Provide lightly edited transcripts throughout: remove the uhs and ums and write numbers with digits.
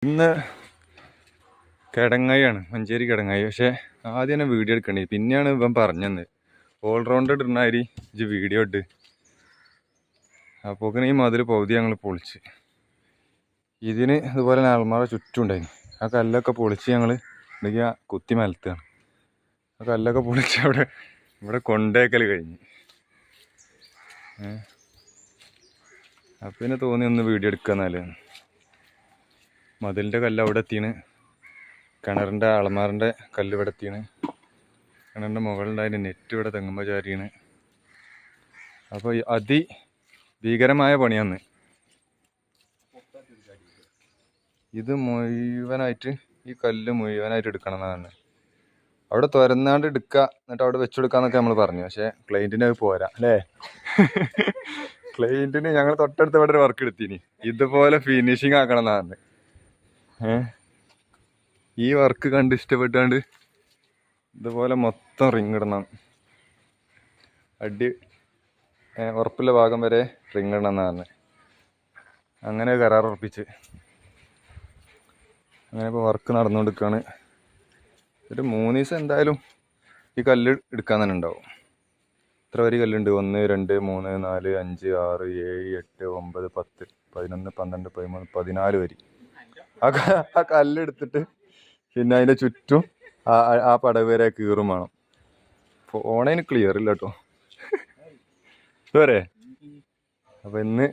ഇന്ന് കിടങ്ങായാണ്, മഞ്ചേരി കിടങ്ങായി. പക്ഷേ ആദ്യം തന്നെ വീഡിയോ എടുക്കണ്ടേ, പിന്നെയാണ് ഇവൻ പറഞ്ഞത് ഓൾറൗണ്ടർ ഇടുന്നാരി ഇജ്ജ് വീഡിയോ ഇട്ട്. അപ്പോൾ ഈ മതിൽ പകുതി ഞങ്ങൾ പൊളിച്ച്. ഇതിന് ഇതുപോലെ നാൽമാറ ചുറ്റും ഉണ്ടായിരുന്നു. ആ കല്ലൊക്കെ പൊളിച്ച് ഞങ്ങൾ എന്തൊക്കെയാ കുത്തി മലത്തുകയാണ്. ആ കല്ലൊക്കെ പൊളിച്ച് ഇവിടെ കൊണ്ടേക്കൽ കഴിഞ്ഞ്. അപ്പം പിന്നെ തോന്നി ഒന്ന് വീഡിയോ എടുക്കാന്നാല്. മതിലിൻ്റെ കല്ല് അവിടെ എത്തിയാണ്. കിണറിൻ്റെ അളമാറിൻ്റെ കല്ല് ഇവിടെ എത്തിയാണ്. കിണറിൻ്റെ മുകളിലുണ്ടായതിൻ്റെ നെറ്റ് ഇവിടെ തെങ്ങുമ്പോൾ ചാരിയാണ്. അപ്പോൾ അതിഭീകരമായ പണിയാന്ന്. ഇത് മുഴുവനായിട്ട് ഈ കല്ല് മുഴുവനായിട്ട് എടുക്കണം എന്നാണ്. അവിടെ തുരന്നാണ്ട് എടുക്കുക, എന്നിട്ട് അവിടെ വെച്ചെടുക്കാന്നൊക്കെ നമ്മൾ പറഞ്ഞു. പക്ഷേ ക്ലൈൻറ്റിന് അത് പോരാ അല്ലേ? ക്ലൈൻറ്റിന് ഞങ്ങൾ തൊട്ടടുത്ത് ഇവിടെ ഒരു വർക്ക് എടുത്തിന്, ഇതുപോലെ ഫിനിഷിങ് ആക്കണം എന്നാണ്. ഈ വർക്ക് കണ്ട് ഇഷ്ടപ്പെട്ടാണ്ട് ഇതുപോലെ മൊത്തം റിങ് ഇടണം, ഉറപ്പുള്ള ഭാഗം വരെ റിങ് ഇടണം എന്നാണ്. അങ്ങനെ കരാർ ഉറപ്പിച്ച് അങ്ങനെ ഇപ്പോൾ വർക്ക് നടന്നുകൊണ്ടിരിക്കുകയാണ്. ഒരു 3 ദിവസം എന്തായാലും ഈ കല്ല് എടുക്കാൻ തന്നെ ഉണ്ടാവും. ഇത്ര വരി കല്ലുണ്ട്: 1, 2, 3, 4, 5, 6, 7, 8, 9, 10, 11, 12, 13, 14 വരി. ആ കല്ലെടുത്തിട്ട് പിന്നെ അതിൻ്റെ ചുറ്റും ആ പടവ് വരെ കീറും വേണം. ഫോണിന് ക്ലിയർ ഇല്ല കേട്ടോ, ഇതുവരെ. അപ്പം ഇന്ന്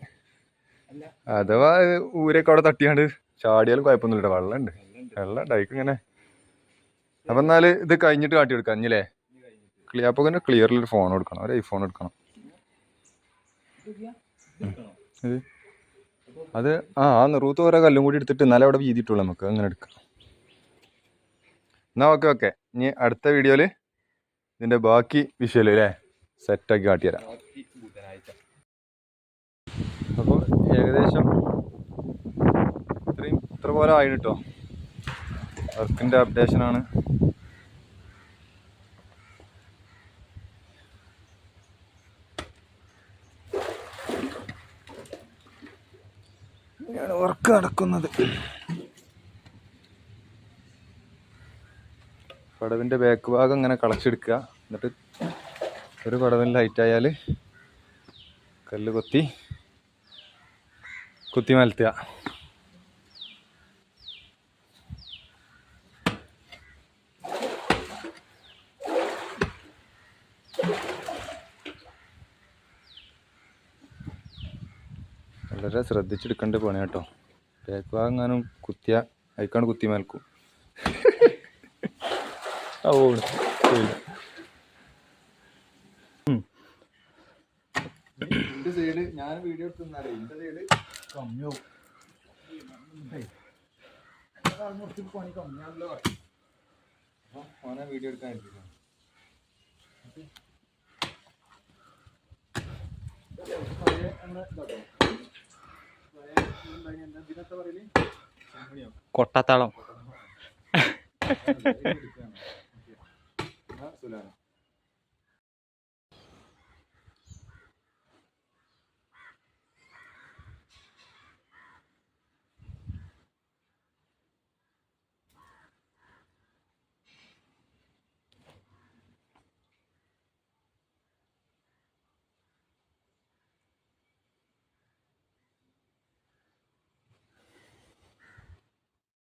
അഥവാ ഊരൊക്കെ അവിടെ തട്ടിയാണ്ട് ചാടിയാലും കുഴപ്പമൊന്നുമില്ല. വെള്ളം ഡൈക്ക് ഇങ്ങനെ. അപ്പം എന്നാൽ ഇത് കഴിഞ്ഞിട്ട് കാട്ടിയെടുക്കാം അഞ്ഞില്ലേ? അപ്പോൾ തന്നെ ക്ലിയറിലൊരു ഫോൺ എടുക്കണം, ഒരു ഐഫോൺ എടുക്കണം. അത് ആ നിറൂത്ത് ഓരോ കല്ലും കൂടി എടുത്തിട്ട് എന്നാലും അവിടെ വീതിയിട്ടുള്ളൂ, നമുക്ക് അങ്ങനെ എടുക്കാം. എന്നാൽ ഓക്കെ. ഇനി അടുത്ത വീഡിയോയിൽ ഇതിൻ്റെ ബാക്കി വിഷ്വൽ അല്ലേ സെറ്റാക്കി കാട്ടിത്തരാം. അപ്പോൾ ഏകദേശം ഇത്ര പോലെ ആയി കേട്ടോ. വർക്കിൻ്റെ അപ്ഡേഷനാണ്. ഇങ്ങനെയാണ് വർക്ക് നടക്കുന്നത്. പടവിൻ്റെ ബാക്ക് ഭാഗം ഇങ്ങനെ കളച്ചെടുക്കുക, എന്നിട്ട് ഒരു പടവിന് ലൈറ്റായാൽ കല്ല് കുത്തി മലത്തുക. വളരെ ശ്രദ്ധിച്ചെടുക്കേണ്ട പണി കേട്ടോ. ബാക്ക് ഭാഗം എങ്ങാനും അയക്കാണ്ട് കുത്തി മലക്കും. സൈഡ് ഞാൻ വീഡിയോ എടുത്തുന്നാലേ എന്റെ സൈഡ് കമ്മിയാവും. പണി കമ്മിയാണല്ലോ. ഓനെ വീഡിയോ എടുക്കാൻ കൊട്ടത്താളം.